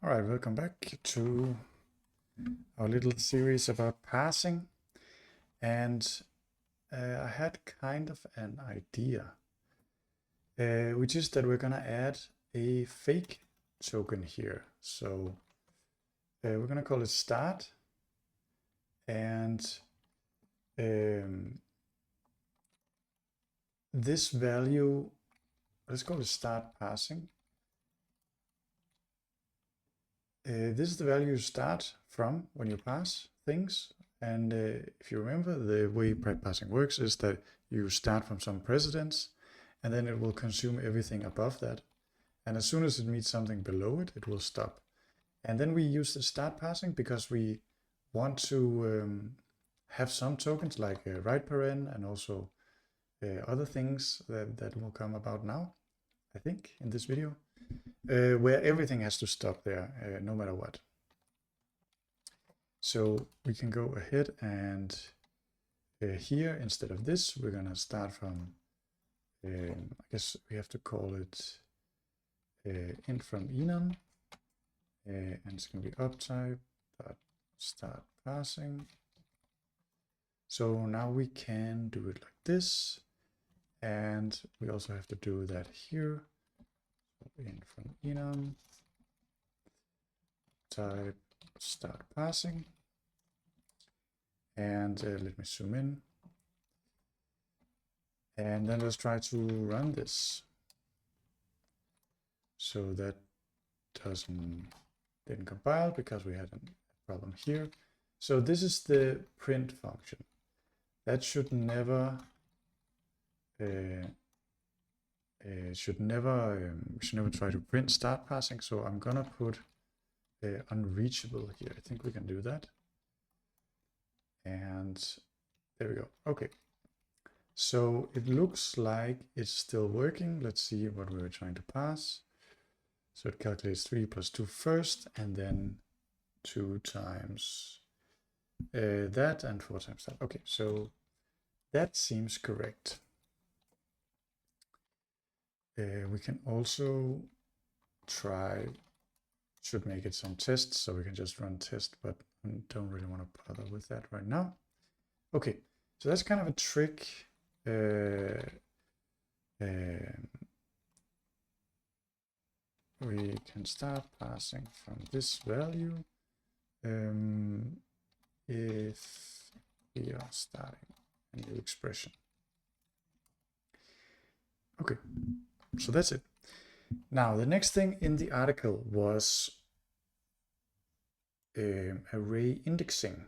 All right, welcome back to our little series about parsing. And I had kind of an idea, which is that we're going to add a fake token here. So we're going to call it start. And this value, let's call it start parsing. This is the value you start from when you pass things. And if you remember, the way Pratt parsing works is that you start from some precedence, and then it will consume everything above that. And as soon as it meets something below it, it will stop. And then we use the start parsing because we want to have some tokens like write paren and also other things that will come about now, I think, in this video. Where everything has to stop there, no matter what. So we can go ahead and here, instead of this, we're going to start from, I guess we have to call it int from enum, and it's going to be uptype dot start parsing. So now we can do it like this, and we also have to do that here. In from enum type start parsing, and let me zoom in, and then let's try to run this. So that didn't compile because we had a problem here. So this is the print function. That should never should never try to print start parsing. So I'm gonna put unreachable here. I think we can do that. And there we go. Okay. So it looks like it's still working. Let's see what we were trying to pass. So it calculates 3 plus 2 first, and then 2 times that, and 4 times that. Okay, so that seems correct. We can also try, should make it some tests, so we can just run test, but I don't really want to bother with that right now. Okay, so that's kind of a trick. We can start passing from this value if we are starting a new expression. Okay, so that's it. Now, the next thing in the article was array indexing.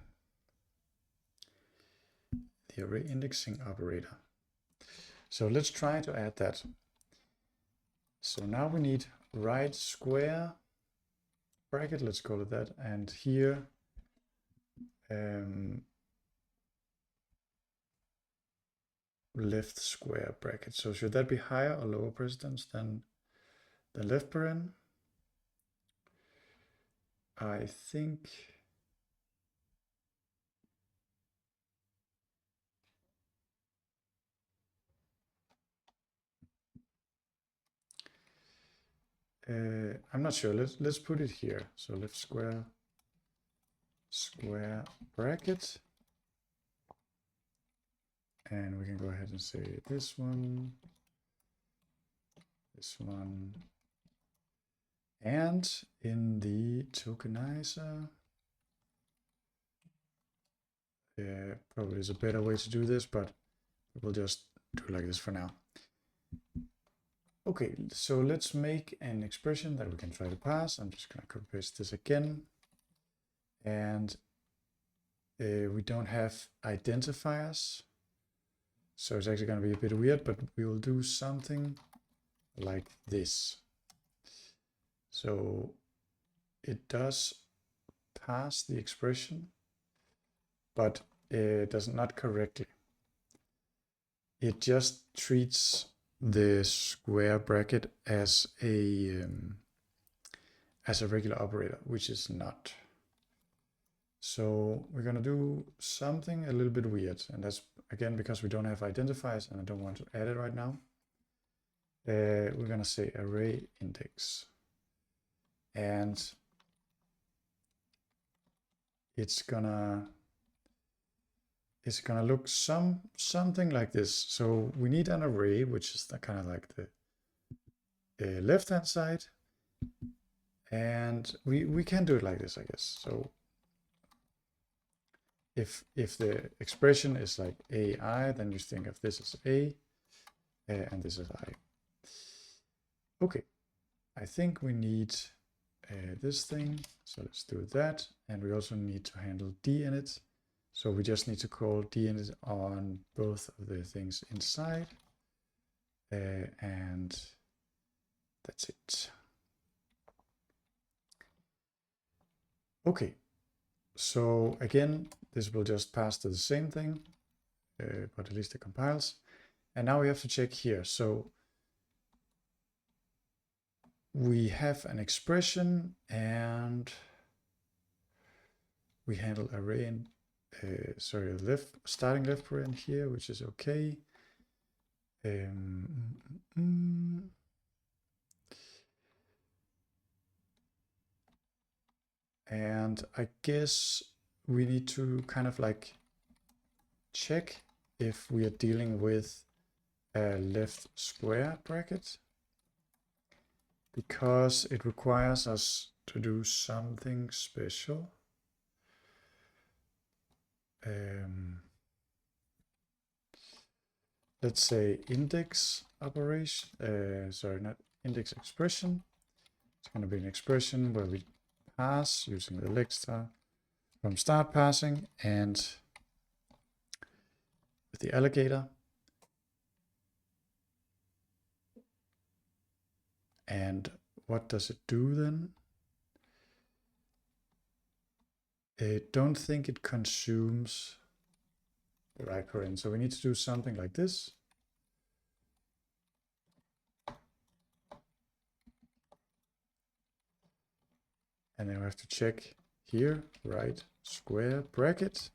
The array indexing operator. So let's try to add that. So now we need right square bracket, let's call it that, and here left square bracket. So should that be higher or lower precedence than the left paren? I think I'm not sure. Let's put it here. So left square bracket, and we can go ahead and say this one, and in the tokenizer, probably is a better way to do this, but we'll just do it like this for now. Okay, so let's make an expression that we can try to pass. I'm just going to copy paste this again. And we don't have identifiers. So it's actually going to be a bit weird, but we will do something like this. So it does pass the expression, but it does not correctly. It just treats the square bracket as a regular operator, which is not. So we're going to do something a little bit weird, and that's again because we don't have identifiers and I don't want to add it right now. We're going to say array index, and it's gonna look something like this. So we need an array, which is kind of like the left hand side, and we can do it like this, I guess. So if the expression is like AI, then you think of this as A, and this is I. Okay, I think we need this thing, so let's do that. And we also need to handle dinit. So we just need to call dinit on both of the things inside, and that's it. Okay, so again, this will just pass to the same thing, but at least it compiles. And now we have to check here. So we have an expression and we handle array and sorry, starting left paren here, which is okay. And I guess we need to kind of like check if we are dealing with a left square bracket, because it requires us to do something special. Let's say index operation, sorry, not index expression. It's going to be an expression where we pass using the leg star from start parsing and with the alligator. And what does it do then? I don't think it consumes the right paren. So we need to do something like this. And then we have to check here, right square bracket.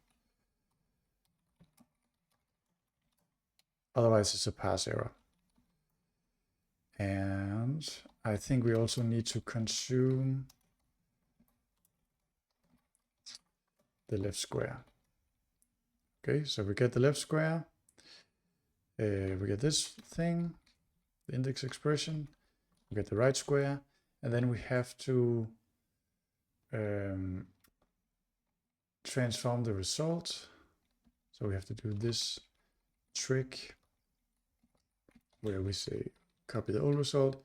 Otherwise it's a parse error. And I think we also need to consume the left square. Okay, so we get the left square. We get this thing, the index expression. We get the right square. And then we have to transform the result. So we have to do this trick where we say copy the old result.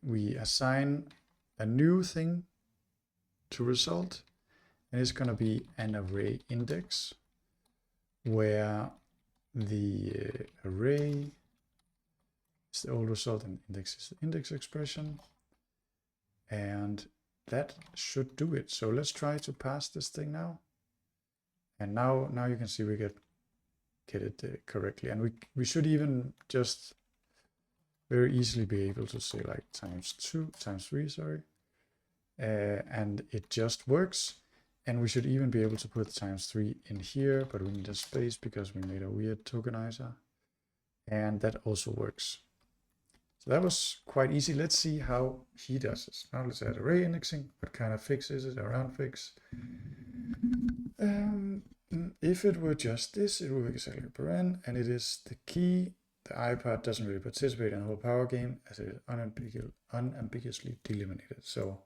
We assign a new thing to result, and it's going to be an array index where the array is the old result and index is the index expression, and that should do it. So let's try to pass this thing now, and now you can see we get it correctly, and we should even just very easily be able to say like times 3, sorry, and it just works. And we should even be able to put times 3 in here, but we need a space because we made a weird tokenizer, and that also works. So that was quite easy. Let's see how he does this. Now let's add array indexing. What kind of fix is it? A round fix. If it were just this, it would be exactly a paren, and it is the key. The I part doesn't really participate in the whole power game as it is unambiguously delimited. So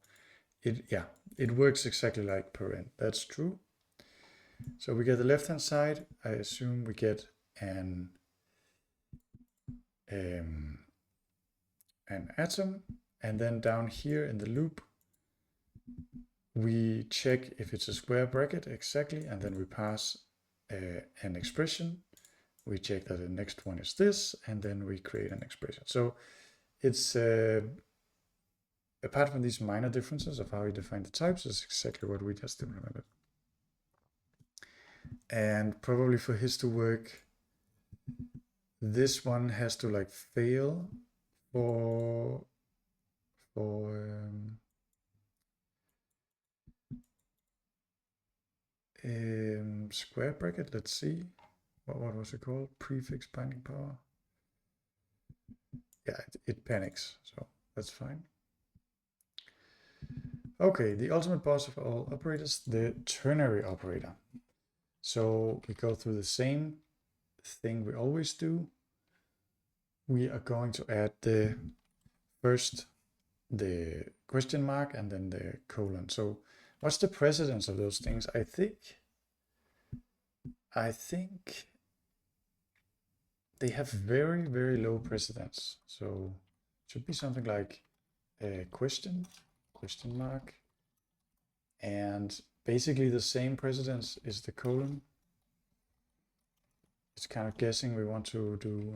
it works exactly like paren. That's true. So we get the left hand side. I assume we get an atom, and then down here in the loop we check if it's a square bracket exactly, and then we pass an expression. We check that the next one is this, and then we create an expression. So it's apart from these minor differences of how we define the types, is exactly what we just implemented. And probably for his to work, this one has to like fail for square bracket. Let's see, what was it called? Prefix binding power. Yeah, it panics, so that's fine. Okay, the ultimate boss of all operators, the ternary operator. So we go through the same thing we always do. We are going to add the first the question mark and then the colon. So what's the precedence of those things? I think they have very, very low precedence. So it should be something like a question mark, and basically the same precedence is the colon. It's kind of guessing we want to do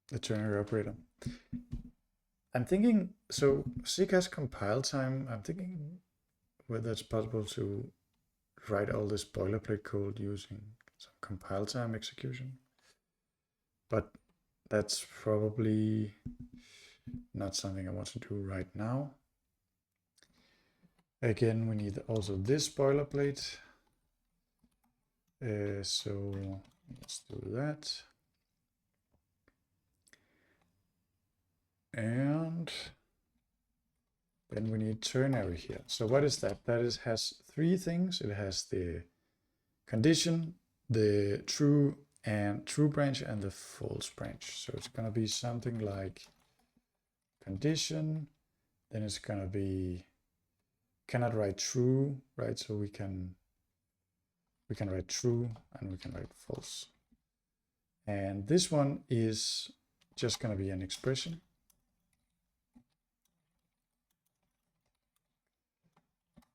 the ternary operator. I'm thinking, so SIG has compile time. I'm thinking whether it's possible to write all this boilerplate code using some compile time execution. But that's probably not something I want to do right now. Again, we need also this boilerplate. So let's do that. And then we need ternary here. So what is that? That has three things. It has the condition, the true branch, and the false branch. So it's going to be something like condition, then it's going to be cannot write true, right? So we can write true and we can write false. And this one is just going to be an expression.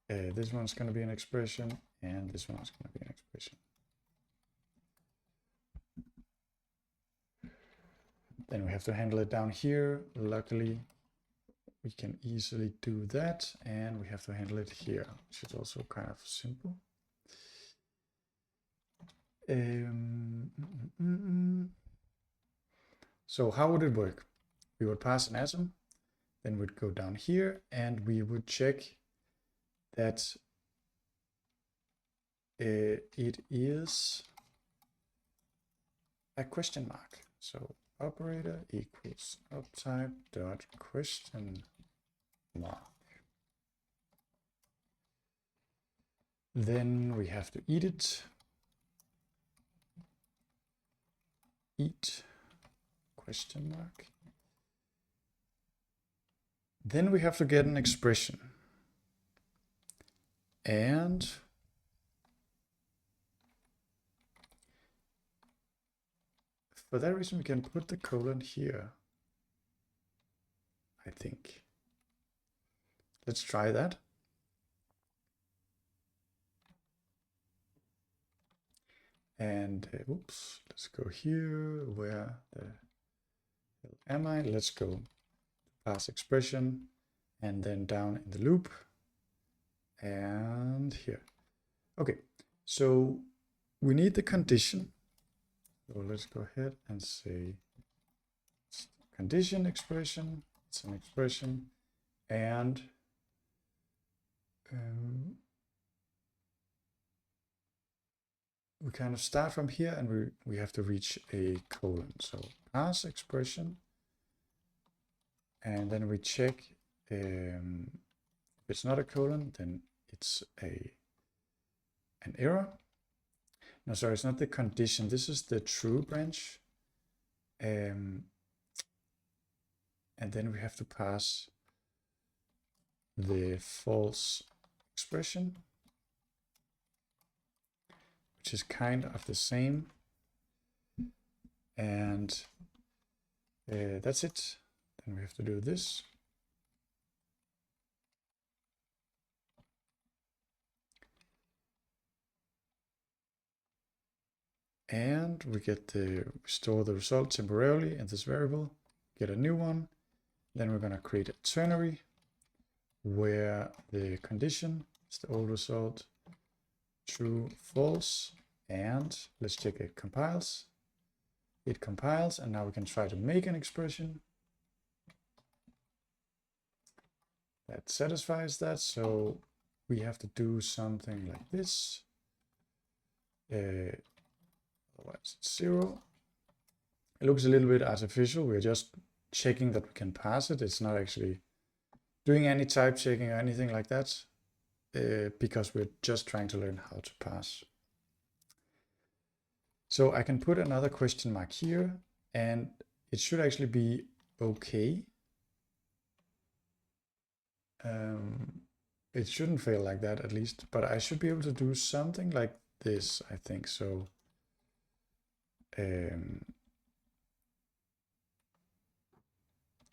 This one's going to be an expression, and this one's going to be an expression. Then we have to handle it down here. Luckily, we can easily do that, and we have to handle it here, which is also kind of simple. So how would it work? We would pass an atom, then we'd go down here, and we would check that it is a question mark. So operator equals uptype dot question mark. Then we have to eat it. Eat question mark. Then we have to get an expression. And for that reason, we can put the colon here, I think. Let's try that. And oops, let's go here. Where the hell am I? Let's go pass expression and then down in the loop and here. Okay, so we need the condition. So let's go ahead and say condition expression. It's an expression, and we kind of start from here, and we have to reach a colon. So pass expression, and then we check if it's not a colon, then it's an error. No, sorry, it's not the condition. This is the true branch. And then we have to pass the false expression, which is kind of the same. And that's it. Then we have to do this. And we get store the result temporarily in this variable, get a new one. Then we're going to create a ternary where the condition is the old result, true, false, and let's check it compiles. It compiles, and now we can try to make an expression that satisfies that. So we have to do something like this. Otherwise it's 0. It looks a little bit artificial. We're just checking that we can pass it. It's not actually doing any type checking or anything like that, because we're just trying to learn how to pass. So I can put another question mark here, and it should actually be okay. It shouldn't fail like that, at least, but I should be able to do something like this, I think. So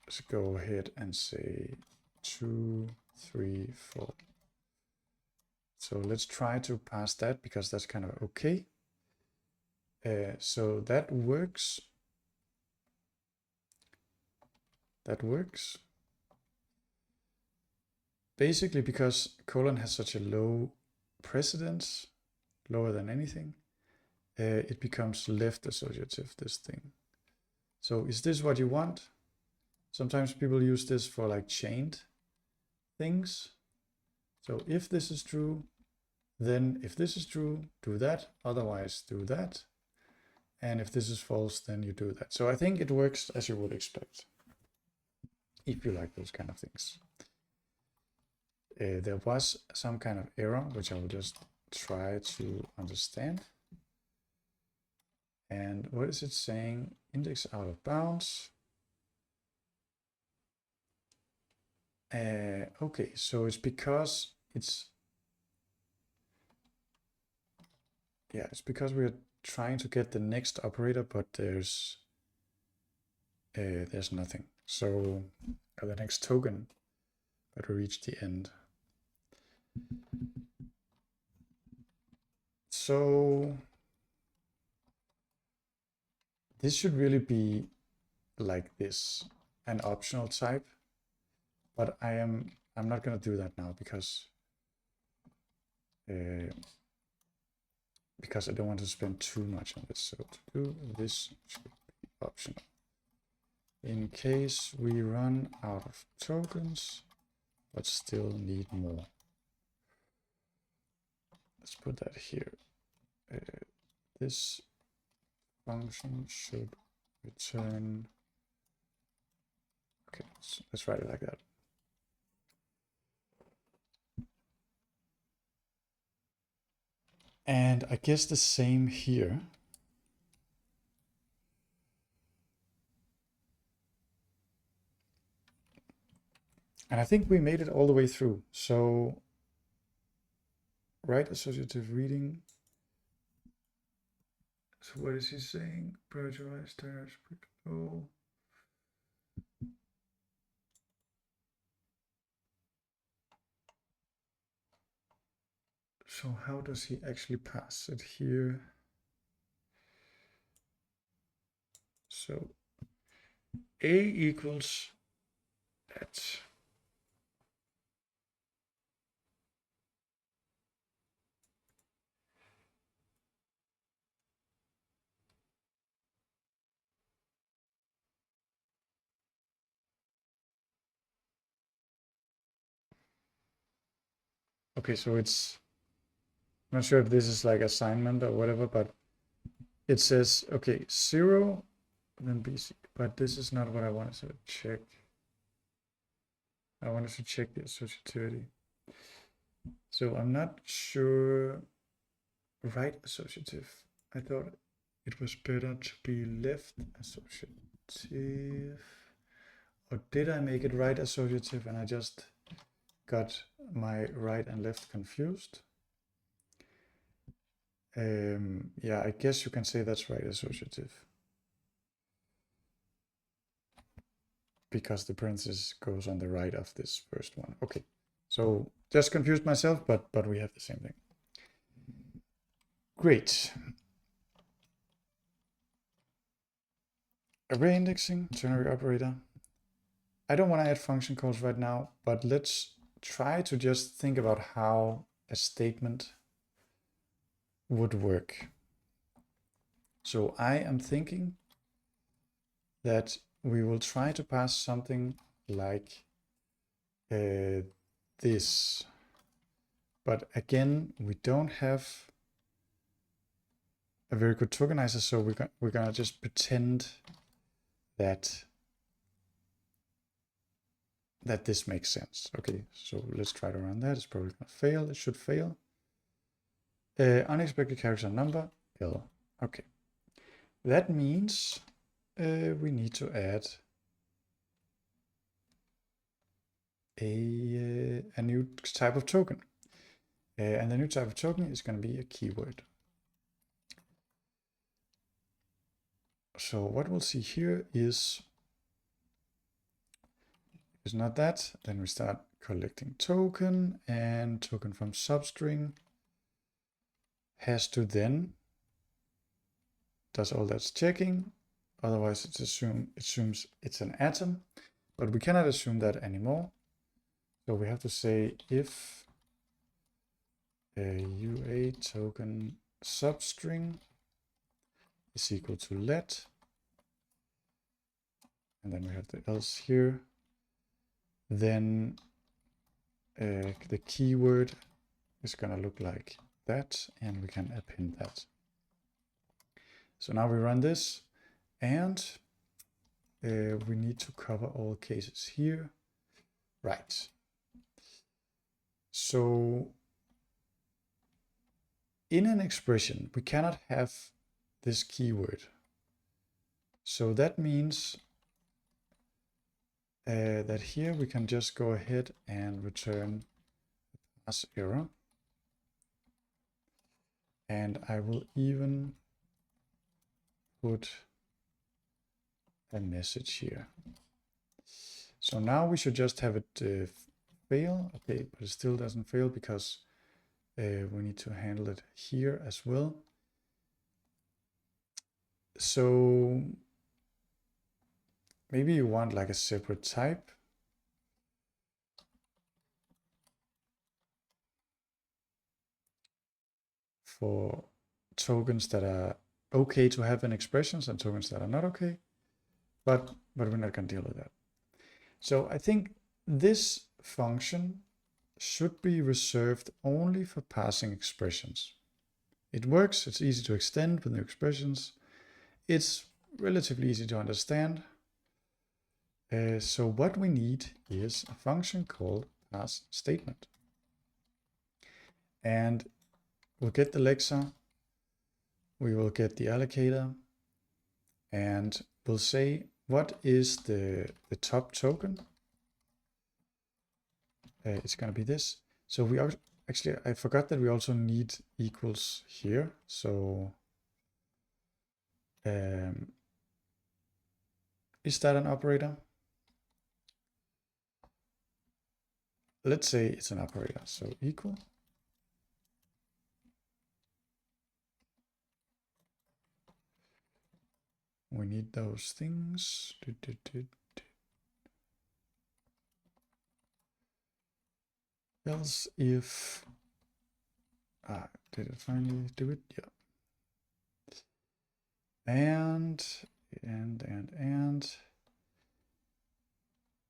let's go ahead and say 2, 3, 4. So let's try to pass that, because that's kind of okay. So that works. That works. Basically, because colon has such a low precedence, lower than anything, it becomes left associative, this thing. So is this what you want? Sometimes people use this for like chained things. So if this is true, then if this is true, do that, otherwise do that. And if this is false, then you do that. So I think it works as you would expect, if you like those kind of things. There was some kind of error, which I will just try to understand. And what is it saying? Index out of bounds. Okay, so it's because it's because we're trying to get the next operator, but there's nothing. So the next token, but we reach the end. So this should really be like this, an optional type, but I'm not going to do that now, because I don't want to spend too much on this. So to do this should be optional. In case we run out of tokens, but still need more. Let's put that here. This function should return. Okay, so let's write it like that. And I guess the same here. And I think we made it all the way through. So right associative reading. So what is he saying? Prioritize tires. Oh. So how does he actually pass it here? So A equals that. Okay, so it's, I'm not sure if this is like assignment or whatever, but it says, okay, 0, then BC, but this is not what I wanted to check. I wanted to check the associativity. So I'm not sure, right associative. I thought it was better to be left associative. Or did I make it right associative and I just got my right and left confused? Yeah, I guess you can say that's right associative, because the parenthesis goes on the right of this first one. Okay, so just confused myself, but we have the same thing. Great. Array indexing, ternary operator. I don't want to add function calls right now, but let's try to just think about how a statement would work. So I am thinking that we will try to pass something like this. But again, we don't have a very good tokenizer, so we're gonna just pretend that this makes sense. Okay, so let's try to run that. It's probably gonna fail. It should fail. Unexpected character number L. Okay, that means we need to add a new type of token, and the new type of token is going to be a keyword. So what we'll see here is, if it's not that, then we start collecting token, and token from substring has to then does all that's checking. Otherwise, it assumes it's an atom, but we cannot assume that anymore. So we have to say if UA token substring is equal to let, and then we have the else here, then the keyword is going to look like that, and we can append that. So now we run this, and we need to cover all cases here. Right. So in an expression, we cannot have this keyword. So that means that here we can just go ahead and return as error. And I will even put a message here. So now we should just have it fail. Okay, but it still doesn't fail because we need to handle it here as well. So maybe you want like a separate type. For tokens that are okay to have in expressions and tokens that are not okay, but we're not going to deal with that. So I think this function should be reserved only for parsing expressions. It works, it's easy to extend with new expressions, it's relatively easy to understand. So what we need is a function called parse statement. And we'll get the lexer, we will get the allocator, and we'll say what is the top token. It's going to be this. So we actually, I forgot that we also need equals here. So is that an operator? Let's say it's an operator. So equal. We need those things. Else if did it finally do it? Yeah. And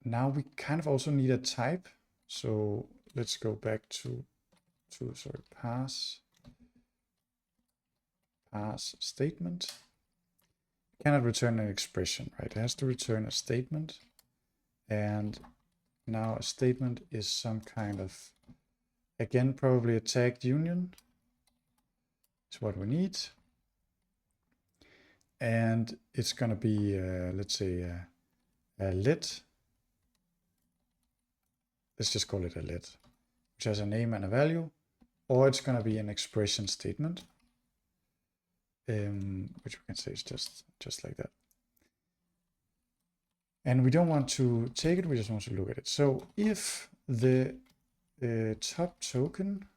now we kind of also need a type. So let's go back to parse statement. It cannot return an expression, right? It has to return a statement. And now a statement is some kind of, again, probably a tagged union. It's what we need. And it's going to be, let's say, a let. Let's just call it a let, which has a name and a value. Or it's going to be an expression statement, which we can say is just like that. And we don't want to take it, we just want to look at it. So if the top token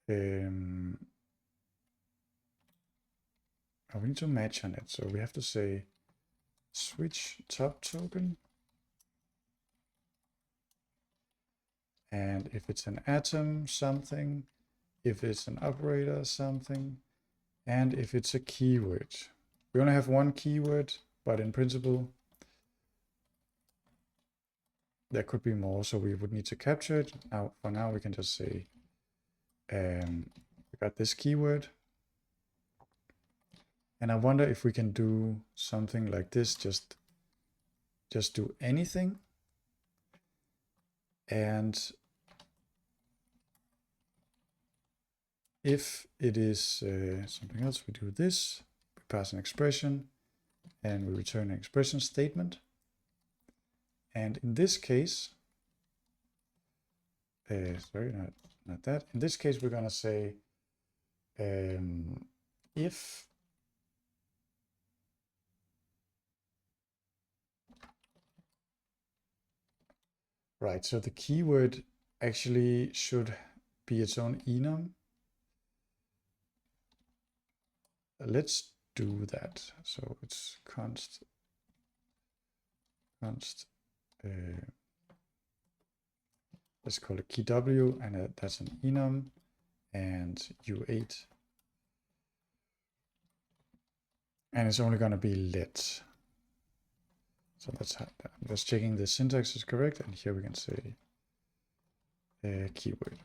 we need to match on it. So we have to say switch top token. And if it's an atom, something, if it's an operator, something, and if it's a keyword. We only have one keyword, but in principle, there could be more, so we would need to capture it. Now, for now, we can just say, we we got this keyword. And I wonder if we can do something like this, just do anything. And if it is something else, we do this, we pass an expression, and we return an expression statement. And in this case, sorry, not that. In this case, we're gonna say if right, so the keyword actually should be its own enum. Let's do that. So it's const let's call it key W, and that's an enum, and U8, and it's only going to be let. So that's how, I'm just checking the syntax is correct, and here we can say keyword.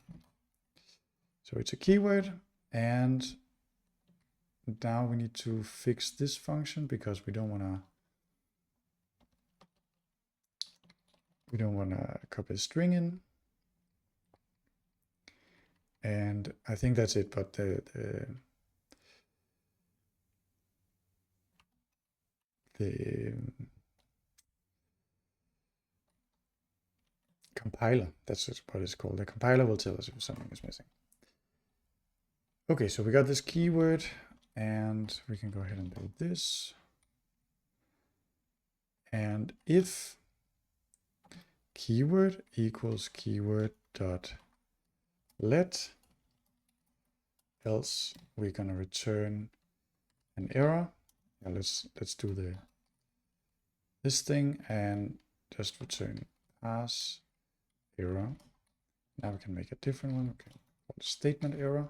So it's a keyword, and now we need to fix this function because we don't want to copy a string in. And I think that's it, but the compiler, that's what it's called. The compiler will tell us if something is missing. Okay, so we got this keyword, and we can go ahead and do this. And if keyword equals keyword dot let, else we're gonna return an error. Yeah, let's do this thing and just return pass error. Now we can make a different one. Okay, statement error.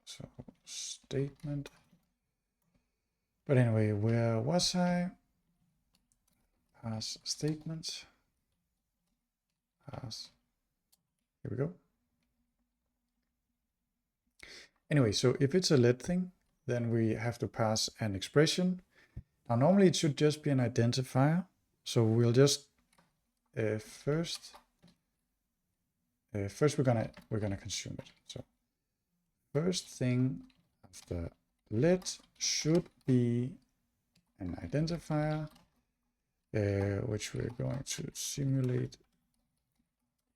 So statement. But anyway, where was I? Pass statement. Pass. Here we go. Anyway, so if it's a let thing, then we have to pass an expression. Now, normally it should just be an identifier. So we'll just first we're gonna consume it. So first thing after let should be an identifier, which we're going to simulate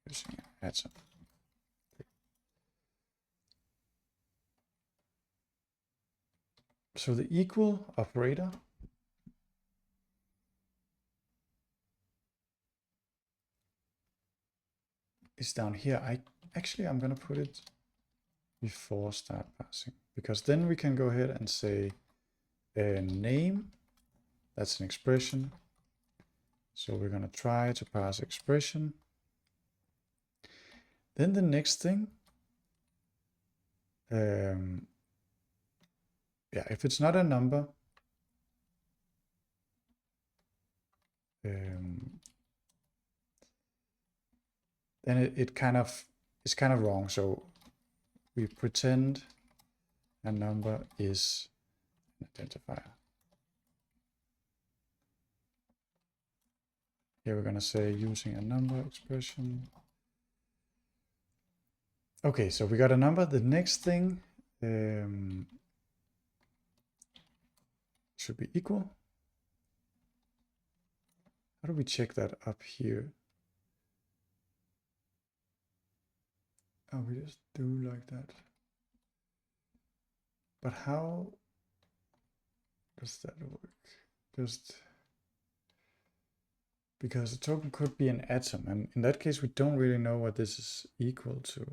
using atom. So the equal operator is down here. I'm going to put it before start passing, because then we can go ahead and say name. That's an expression. So we're going to try to pass expression. Then the next thing, yeah, if it's not a number, then it's kind of wrong. So we pretend a number is an identifier. Here we're going to say using a number expression. Okay, so we got a number. The next thing should be equal. How do we check that up here? Oh, we just do like that. But how does that work? Just because the token could be an atom, and in that case we don't really know what this is equal to.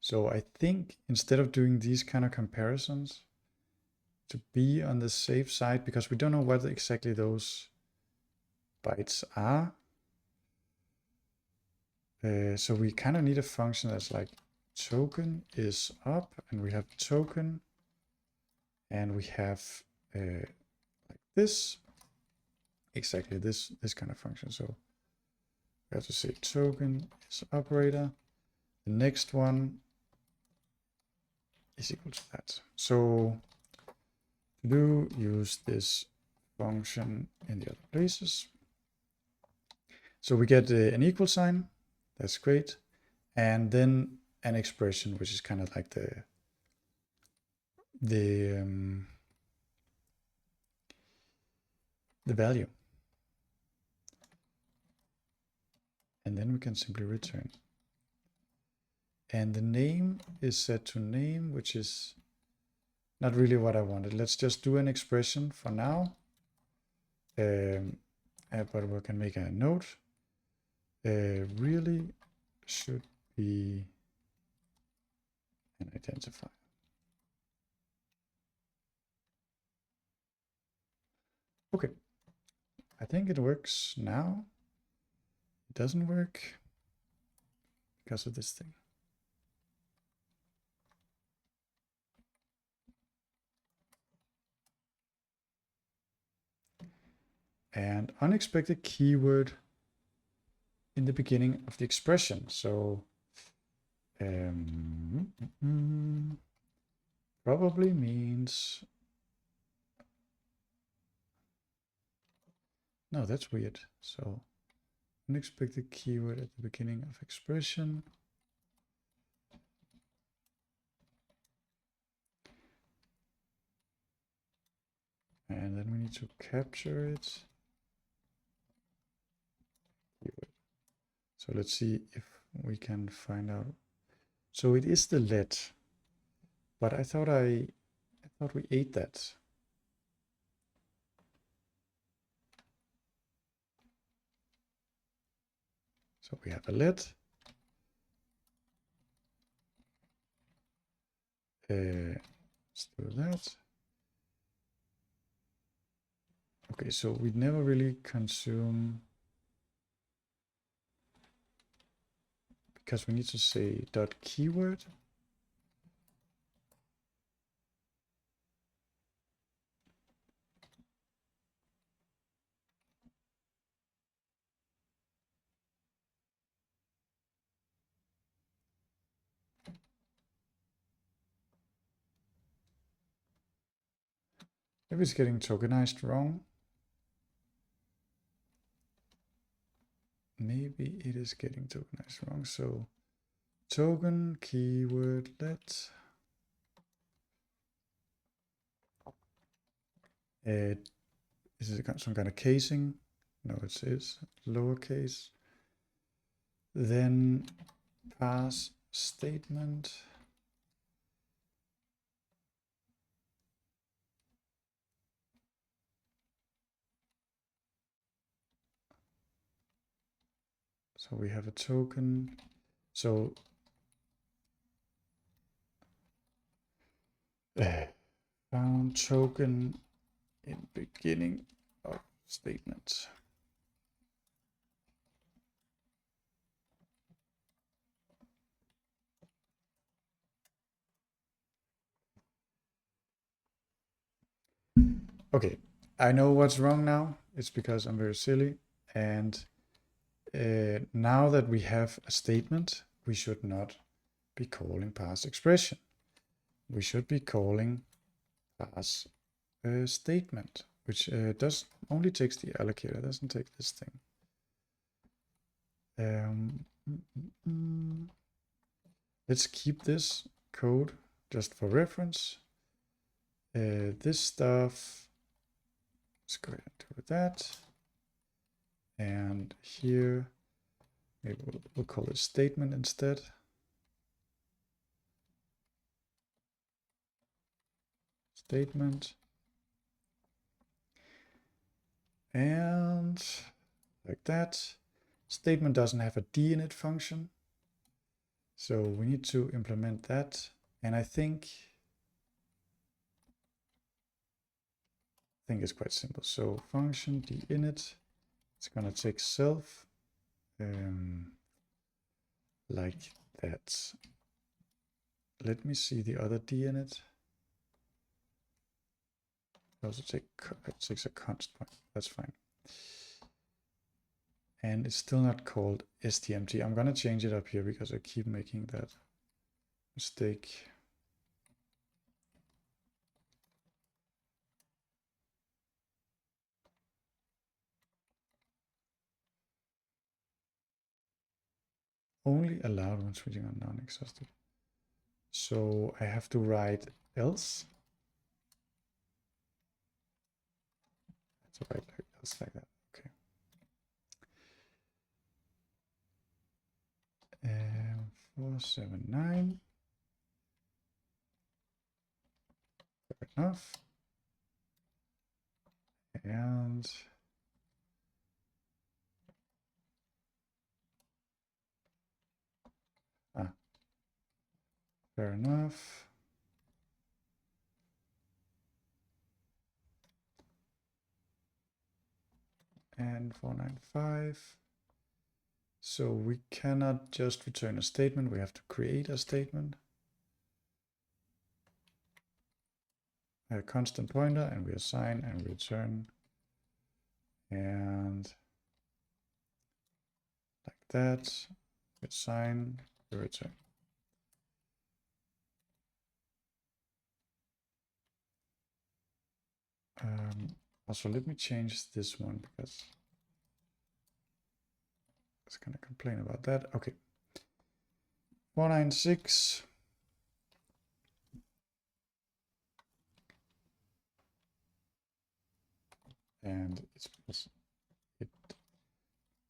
So I think instead of doing these kind of comparisons, to be on the safe side, because we don't know what exactly those bytes are, so we kind of need a function that's like token is up, and we have token and we have like this, exactly this kind of function. So we have to say token is operator. The next one is equal to that. So to do, use this function in the other places. So we get an equal sign. That's great. And then an expression, which is kind of like the value. And then we can simply return. And the name is set to name, which is not really what I wanted. Let's just do an expression for now. But we can make a note. Really should be an identifier. Okay, I think it works now. It doesn't work because of this thing. And unexpected keyword in the beginning of the expression. So probably means, no, that's weird. So unexpected keyword at the beginning of expression. And then we need to capture it. So let's see if we can find out. So it is the let, but I thought we ate that. So we have a let. Let's do that. Okay, so we never really consume, because we need to say dot keyword. Maybe it's getting tokenized wrong. Maybe it is getting tokenized wrong. So token keyword let. Is it some kind of casing? No, it is lowercase. Then pass statement. So we have a token. So found token in beginning of statement. Okay, I know what's wrong now. It's because I'm very silly. And now that we have a statement, we should not be calling pass expression. We should be calling pass statement, which does only takes the allocator, doesn't take this thing. Let's keep this code just for reference. This stuff, let's go ahead and do that. And here, maybe we'll call it statement instead. Statement. And like that. Statement doesn't have a dinit function. So we need to implement that. And I think it's quite simple. So function dinit, it's gonna take self like that. Let me see the other dinit. also it takes a const point. That's fine. And it's still not called stmt. I'm gonna change it up here because I keep making that mistake. Only allowed when switching on non-exhaustive. So I have to write else. So write like else like that. Okay. 479. Fair enough. And fair enough. And 495. So we cannot just return a statement. We have to create a statement. A constant pointer, and we assign and return. And like that, we assign, we return. Also, let me change this one because it's going to complain about that. Okay. 496. And it's because it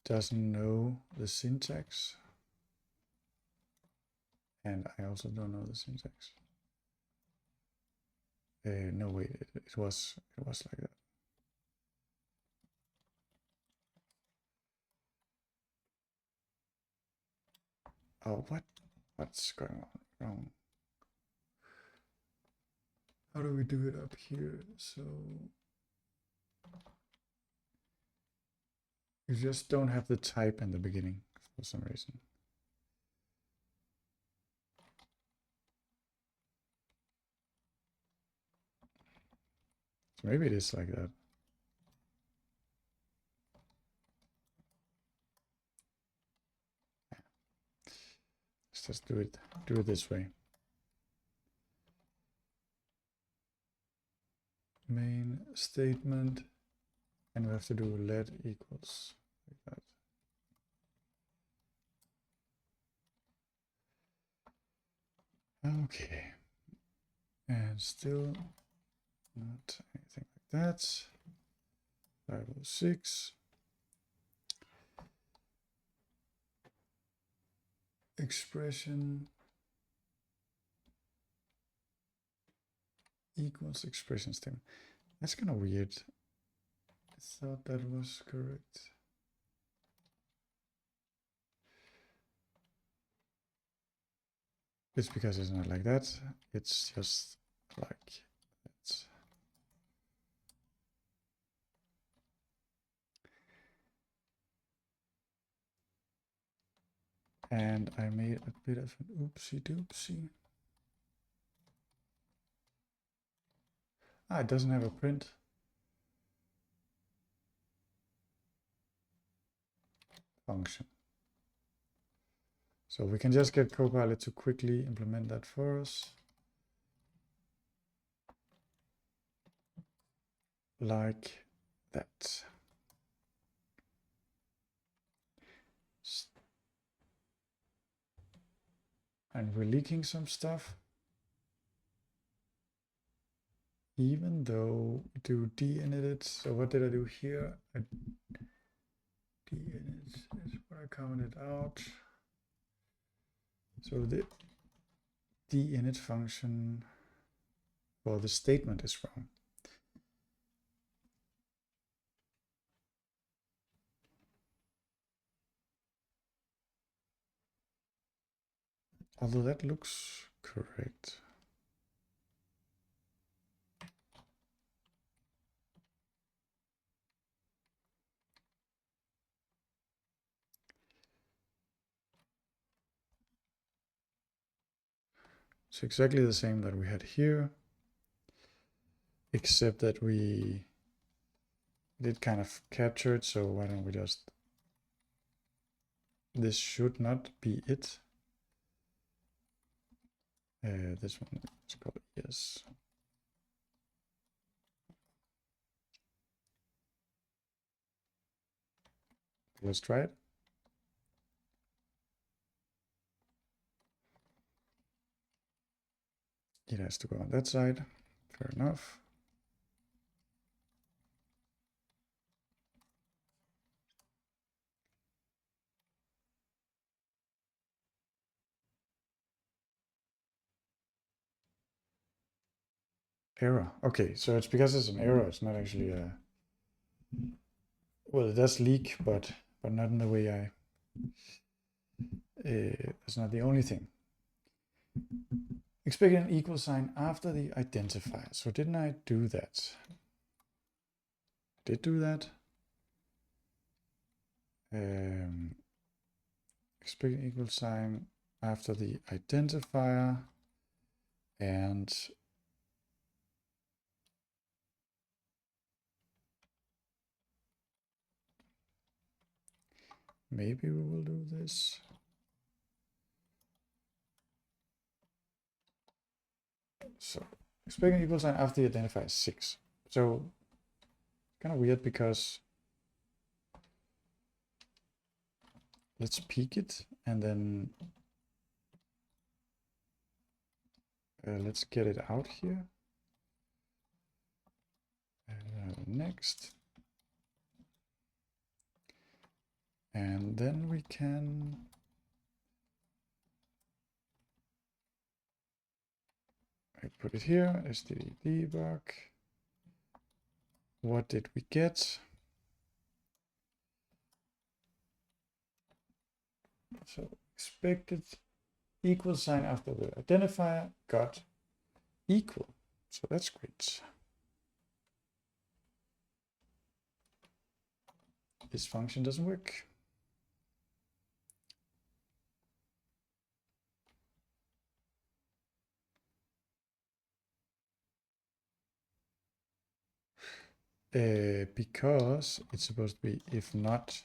doesn't know the syntax. And I also don't know the syntax. No, wait, it was like that. Oh, what's going on wrong? How do we do it up here? So you just don't have the type in the beginning for some reason. So maybe it is like that. Let's just do it this way. Main statement, and we have to do let equals like that. Okay, and still not anything like that. 506. Expression equals expression statement. That's kind of weird. I thought that was correct. It's because it's not like that. It's just like that. And I made a bit of an oopsie doopsie. It doesn't have a print function. So we can just get Copilot to quickly implement that for us. Like that. And we're leaking some stuff. Even though we do de-init. So what did I do here? I de-init is what I commented out. So the de-init function for the statement is wrong. Although that looks correct. It's exactly the same that we had here. except that we did kind of capture it, so why don't we just, this should not be it. This one, let's call it yes. Let's try it. It has to go on that side. Fair enough. Error. Okay, so it's because it's an error. It's not actually a. Well, it does leak, but not in the way I. It's not the only thing. Expect an equal sign after the identifier. So didn't I do that? I did do that. Expect an equal sign after the identifier, and maybe we will do this. So expect an equal sign after the identifier is 6. So kind of weird because let's peek it and then let's get it out here. Next. And then we can put it here, std debug. What did we get? So expected equal sign after the identifier got equal. So that's great. This function doesn't work. Because it's supposed to be if not.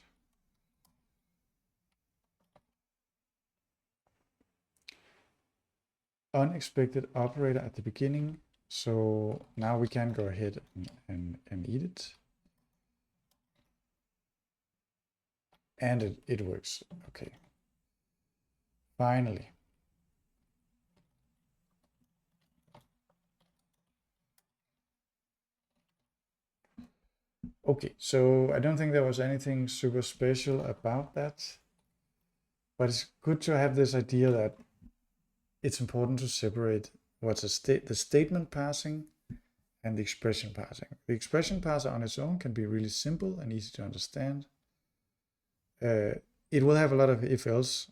Unexpected operator at the beginning. So now we can go ahead and eat it. And it works. Okay. Finally. Okay, so I don't think there was anything super special about that. But it's good to have this idea that it's important to separate what's the statement parsing and the expression parsing. The expression parser on its own can be really simple and easy to understand. It will have a lot of if-else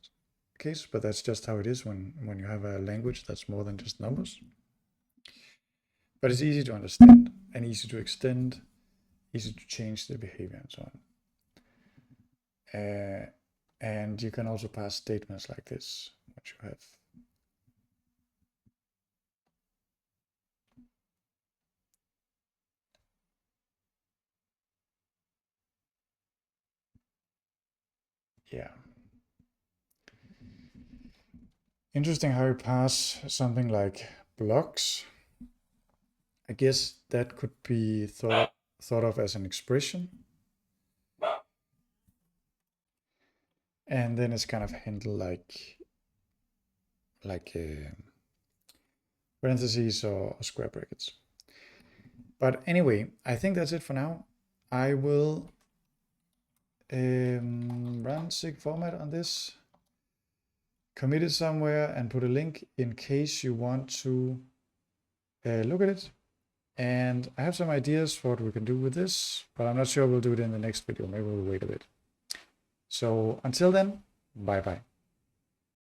cases, but that's just how it is when you have a language that's more than just numbers. But it's easy to understand and easy to extend, easy to change the behavior and so on. And you can also pass statements like this, which you have. Yeah. Interesting how you pass something like blocks. I guess that could be thought of as an expression. And then it's kind of handled like parentheses or square brackets. But anyway, I think that's it for now. I will run sig format on this, commit it somewhere, and put a link in case you want to look at it. And I have some ideas for what we can do with this, but I'm not sure we'll do it in the next video. Maybe we'll wait a bit. So until then, bye bye.